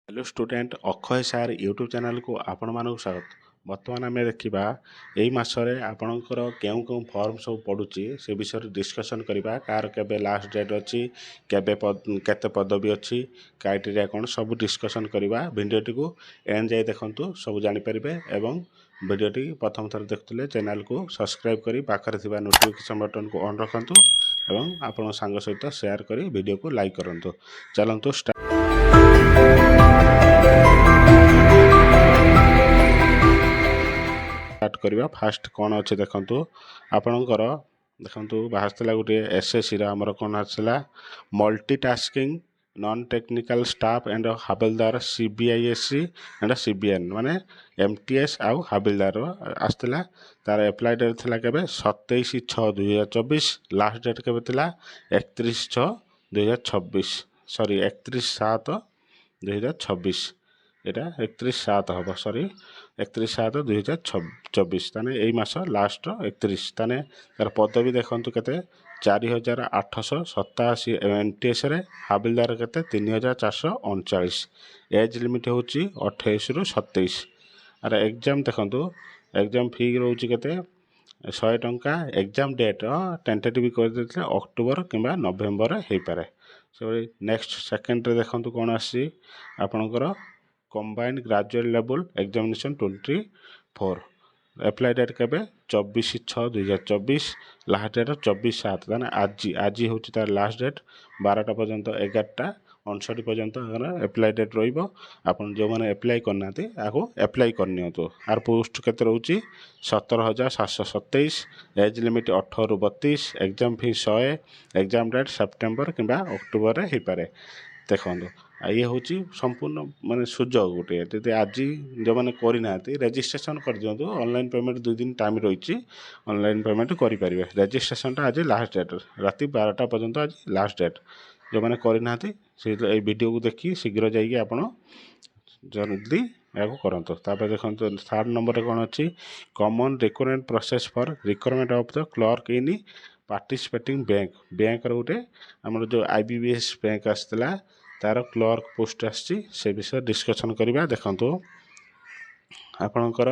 Hello student Akshay सार YouTube channel को आपण मानक स्वागत। बर्तमान आम देखा यही मसरे आपणकर केउ केउ फॉर्म सब पड़ुची से विषय डिस्कसन करवा कार केबे लास्ट डेट अच्छी केते पदवी अच्छी क्राइटेरिया कौन सब डिस्कसन करवा। वीडियोटी को एंड जाए देखंतु सब जानीपारे एवं वीडियोटी प्रथम थर देखुले चैनल को सब्सक्राइब करी पाखरे थिबा नोटिफिकेशन बटन को ऑन रखंतु एवं आपण सांग सहित शेयर करी वीडियो को लाइक करंतु। चलंतु स्टार्ट करवा। फास्ट कौन अच्छे देखंतु आपणकर देखंतु बाहर गोटे एसएससी आमर कौन आसला multitasking non technical staff and हाबिलदार सीबीआईएससी एंड सीबीएन माने एमटीएस आउ हाबिलदार आसला। तार एप्लाई डेट थिला केबे 27/6/2024 लास्ट डेट केबे थिला 31/6/2026 सॉरी 31/7/2026 एटा 31/7 हम सॉरी 31/7/2024 ताने यही मास लास्ट 31 ताने तार पदवी देखंतु केते 4887 एनटीएस रे हाबिलदार केते 3439 एज लिमिट होची 28 रु 27। अरे एग्जाम देखंतु एग्जाम फी रोची केते 100 टंका। एग्जाम डेट टेंटेटिव कर देथिले अक्टोबर किंबा नवेम्बर हे पारे। सो नेक्स्ट सेकंड रे देखंतु कोन आसी आपनकर combined graduate level examination 24 apply date केबे 24/6/2024 लास्ट डेट 24/7 ताने आज हूँ तार लास्ट डेट 12टा पर्यंत 11:59 पर्यंत एप्लाई डेट रहिबो। आपन जो माने एप्लाई करना आको एप्लाई करनियंतु। आर पोस्ट केते रहउची 17,727 एज लिमिट 18 रु 32 exam fee 100 exam date September किंबा अक्टोबर रे हे पारे। देखो ये हूँ संपूर्ण माने सुजोग गोटे यदि आज जो मैंने करना रेजिस्ट्रेशन कर दिंतु। ऑनलाइन पेमेंट 2 दिन टाइम रही ऑनलाइन पेमेंट करेंगे। रेजिस्ट्रेशन आज लास्ट डेट राति 12टा पर्यंत आज लास्ट डेट जो मैंने करना से वीडियो को देखी शीघ्र जाइए आप जल्दी या करंतु। तापर देखो थर्ड नंबर कौन अच्छी common recruitment process for recruitment of the clerk in participating bank bank गोटे आमर जो आईबीबीएस बैंक आसला तार क्लर्क पोस्ट आसी से विषय डिस्कसन करवा। देखंतु आपणकर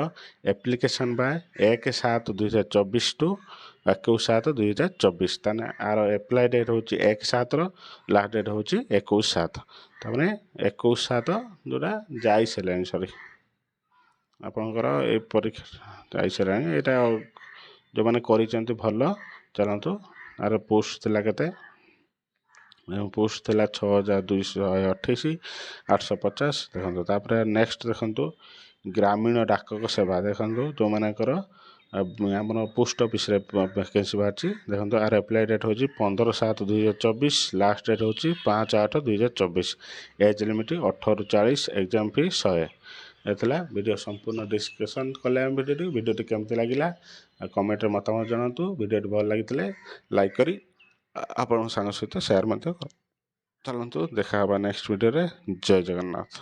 एप्लिकेशन बाय 1/7/2024 टू 21/7/2024 ताने आर एप्लाई डेट हूँ 1/7 लास्ट डेट हूँ 21/7 ताने 21/7 जोटा जाई सारे सॉरी आपणकर ए परीक्षा जाई सारे एटा जो मैंने करिसेंती भल। चलतु आर पोस्ट थिला केते पोस्ट थिला 6,228 850 देखो। तापर नेक्स्ट देखो ग्रामीण डाकक सेवा देखो जो मानकर आम पोस्ट ऑफिस वैकेंसी बाहरी देखो। आर एप्लाई डेट हूँ 15/7/2024 लास्ट डेट हूँ 5/8/2024 एज लिमिट 18 रु 40 एग्जाम फी 100 एला वीडियो संपूर्ण डिस्कसन कले वीडियो केमती लगिला कमेंट मतामत जनातु। वीडियो भल लगी लाइक करी आपण सांग सहित शेयर चलतु देखा नेक्स्ट वीडियो रे। जय जगन्नाथ।